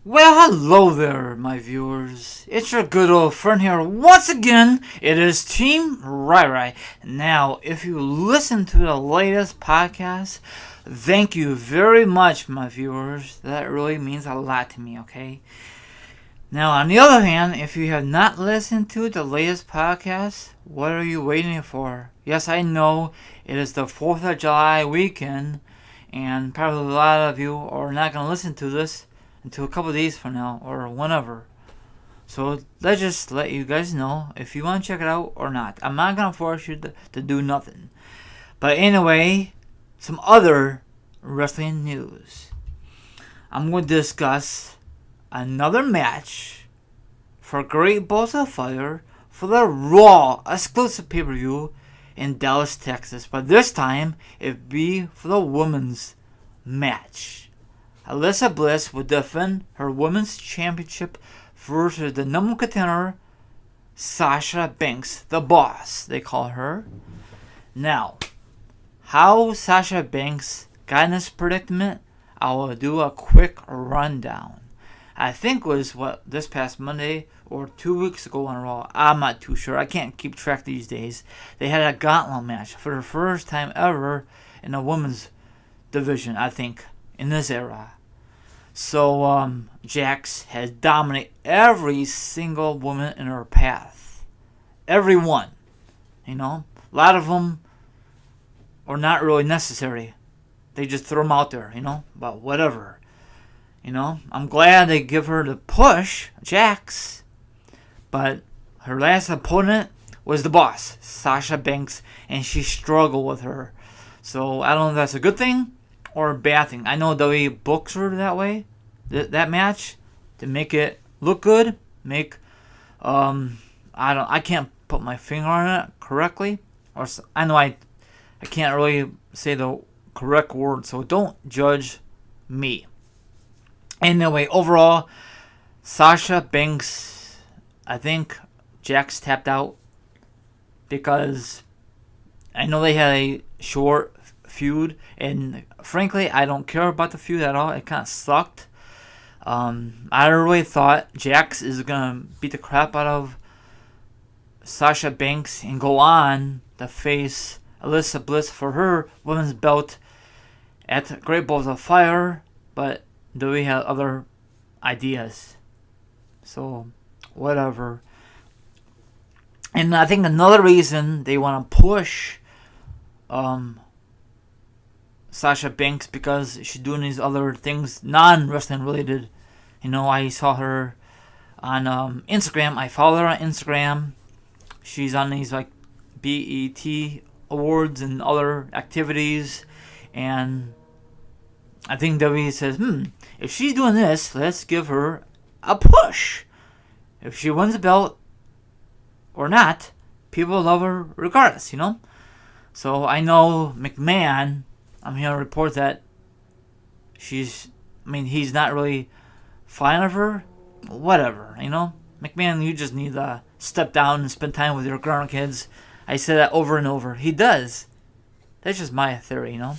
Well, hello there, my viewers. It's your good old friend here once again. It is Team Rai. Now, if you listen to the latest podcast, thank you very much, my viewers. That really means a lot to me, okay? Now, on the other hand, if you have not listened to the latest podcast, what are you waiting for? Yes, I know it is the 4th of July weekend, and probably a lot of you are not going to listen to this until a couple days from now or whenever. So let's just let you guys know if you want to check it out or not. I'm not going to force you to do nothing. But anyway, some other wrestling news. I'm going to discuss another match for Great Balls of Fire for the Raw exclusive pay-per-view in Dallas, Texas. But this time, it'd be for the women's match. Alexa Bliss would defend her women's championship versus the number one contender, Sasha Banks, the boss, they call her. Now, how Sasha Banks got in this predicament, I will do a quick rundown. I think it was this past Monday or 2 weeks ago on Raw. I'm not too sure. I can't keep track these days. They had a gauntlet match for the first time ever in the women's division, I think, in this era. So, Jax has dominated every single woman in her path. Every one. You know? A lot of them are not really necessary. They just throw them out there, you know? But whatever. You know? I'm glad they give her the push, Jax. But her last opponent was the boss, Sasha Banks, and she struggled with her. So, I don't know if that's a good thing or a bad thing. I know WWE books her that way, that match, to make it look good, I can't put my finger on it correctly, or I know I can't really say the correct word, so don't judge me. Anyway, overall, Sasha Banks, I think Jax tapped out because I know they had a short feud, and frankly, I don't care about the feud at all. It kind of sucked. I really thought Jax is gonna beat the crap out of Sasha Banks and go on to face Alexa Bliss for her women's belt at Great Balls of Fire, but do we have other ideas? So, whatever. And I think another reason they want to push Sasha Banks because she's doing these other things non-wrestling related. You know, I saw her on Instagram. I follow her on Instagram. She's on these like BET awards and other activities, and I think WWE says, if she's doing this, let's give her a push. If she wins the belt or not, people love her regardless, you know? So I know McMahon, I'm here to report that he's not really fine of her. Whatever, you know? McMahon, you just need to step down and spend time with your grandkids. I say that over and over. He does. That's just my theory, you know?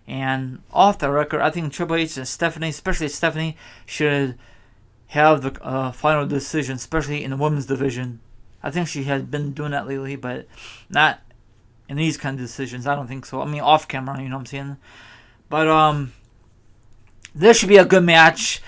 And off the record, I think Triple H and Stephanie, especially Stephanie, should have the final decision, especially in the women's division. I think she has been doing that lately, but not in these kind of decisions. I don't think so. I mean, off camera, you know what I'm saying? But this should be a good match.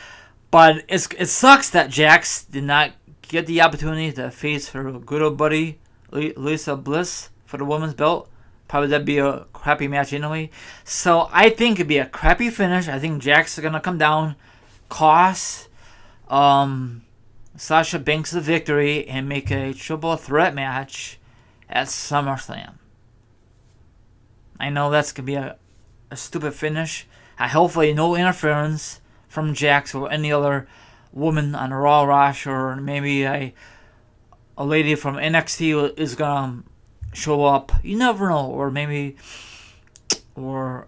But it sucks that Jax did not get the opportunity to face her good old buddy, Alexa Bliss, for the women's belt. Probably that'd be a crappy match anyway. So I think it'd be a crappy finish. I think Jax is going to come down, cost Sasha Banks the victory, and make a triple threat match at SummerSlam. I know that's going to be a stupid finish. Hopefully no interference from Jax or any other woman on the Raw roster, or maybe a lady from NXT is going to show up. You never know. Or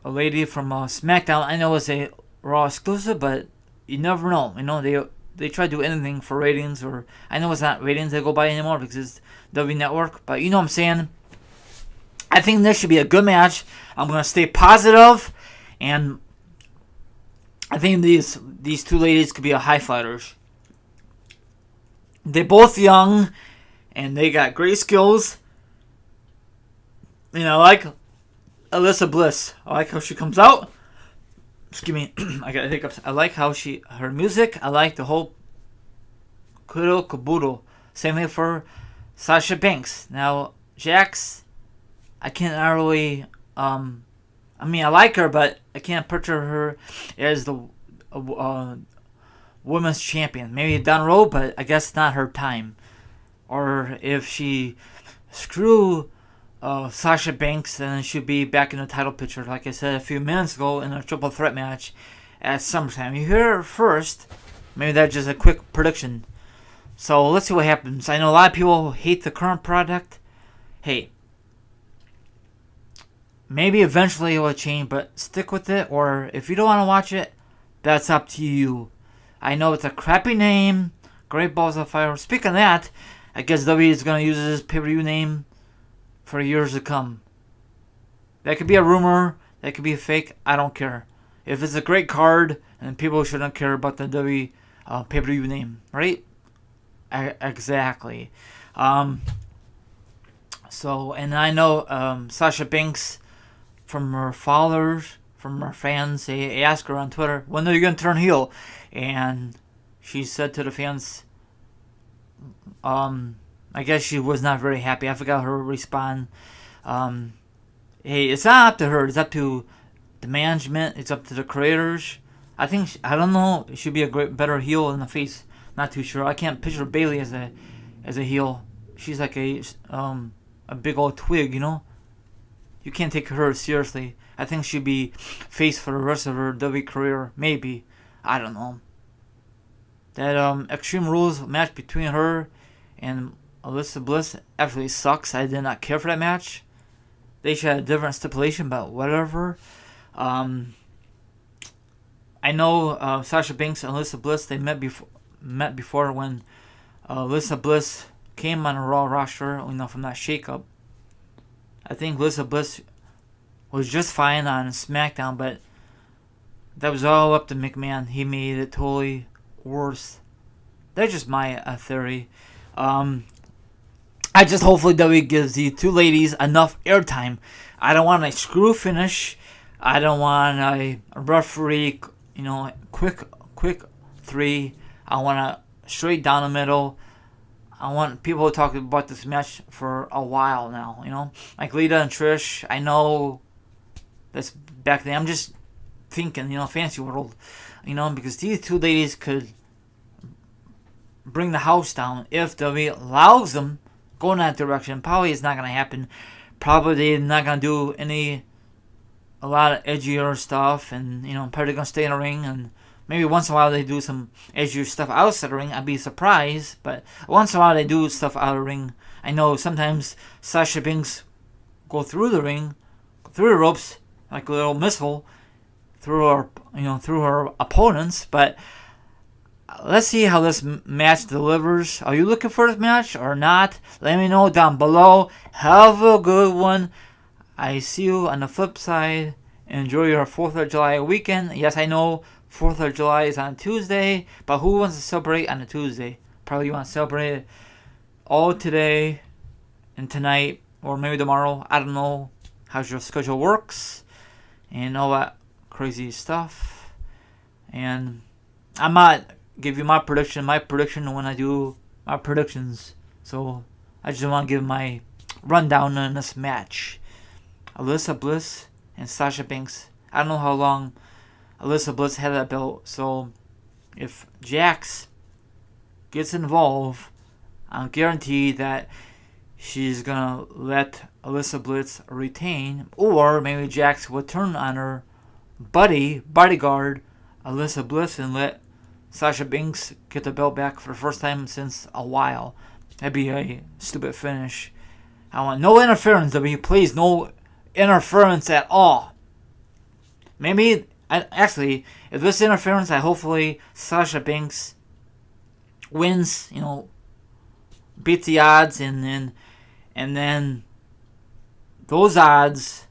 a lady from SmackDown. I know it's a Raw exclusive, but you never know. You know, they try to do anything for ratings, or I know it's not ratings they go by anymore because it's WWE Network, but you know what I'm saying. I think this should be a good match. I'm going to stay positive, and I think these these two ladies could be a high fighters. They're both young, and they got great skills. I like Alyssa Bliss. I like how she comes out. Excuse me, I got hiccups. I like how her music. I like the whole kudo kabudo. Same thing for Sasha Banks. Now, Jax, I can't really. I like her, but I can't picture her as the women's champion. Maybe down the road, but I guess not her time. Or if she screw Sasha Banks, then she'll be back in the title picture, like I said a few minutes ago, in a triple threat match at SummerSlam. You hear it first. Maybe that's just a quick prediction. So let's see what happens. I know a lot of people hate the current product. Hey, maybe eventually it will change, but stick with it. Or if you don't want to watch it, that's up to you. I know it's a crappy name. Great Balls of Fire. Speaking of that, I guess WWE is going to use this pay-per-view name for years to come. That could be a rumor. That could be a fake. I don't care. If it's a great card, and people shouldn't care about the WWE pay-per-view name, right? Exactly. So, and I know Sasha Banks, from her followers, from her fans, they asked her on Twitter, when are you going to turn heel? And she said to the fans, I guess she was not very happy. I forgot her response. Hey, it's not up to her. It's up to the management. It's up to the creators. I don't know. It should be better heel in the face. Not too sure. I can't picture Bayley as a heel. She's like a big old twig, You can't take her seriously. I think she'd be face for the rest of her WWE career. Maybe. I don't know. That Extreme Rules match between her and Alyssa Bliss actually sucks. I did not care for that match. They should have a different stipulation, but whatever. I know Sasha Banks and Alyssa Bliss, they met before when Alyssa Bliss came on a Raw roster, from that shakeup. I think Alyssa Bliss was just fine on SmackDown, but that was all up to McMahon. He made it totally worse. That's just my theory. I just hopefully WWE gives the two ladies enough airtime. I don't want a screw finish. I don't want a referee, quick 3. I want a straight down the middle. I want people to talk about this match for a while now, Like Lita and Trish, I know that's back then. I'm just thinking, fancy world, because these two ladies could bring the house down if WWE allows them go in that direction. Probably it's not going to happen. Probably they're not going to do a lot of edgier stuff, and, probably going to stay in the ring, and maybe once in a while they do some edgier stuff outside the ring. I'd be surprised, but once in a while they do stuff out of the ring. I know sometimes Sasha Banks go through the ring, through the ropes, like a little missile, through her opponents, but let's see how this match delivers. Are you looking for this match or not? Let me know down below. Have a good one. I see you on the flip side. Enjoy your 4th of July weekend. Yes, I know 4th of July is on Tuesday, but who wants to celebrate on a Tuesday? Probably you want to celebrate it all today and tonight, or maybe tomorrow. I don't know how your schedule works and all that crazy stuff. And I'm not give you my prediction when I do my predictions. So I just want to give my rundown on this match. Alyssa Bliss and Sasha Banks. I don't know how long Alyssa Bliss had that belt. So if Jax gets involved, I'm guaranteed that she's going to let Alyssa Bliss retain. Or maybe Jax will turn on her bodyguard, Alyssa Bliss, and let Sasha Banks get the belt back for the first time since a while. That'd be a stupid finish. I want no interference, WWE. Please, no interference at all. Maybe, if this interference, hopefully Sasha Banks wins, beats the odds, and then those odds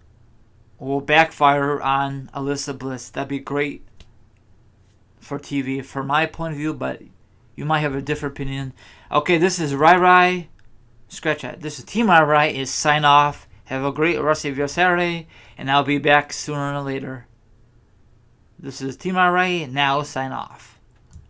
will backfire on Alyssa Bliss. That'd be great for TV, from my point of view, but you might have a different opinion. Okay, this is Rai. Scratch that. This is Team Rai is sign off. Have a great rest of your Saturday, and I'll be back sooner or later. This is Team Rai, now sign off.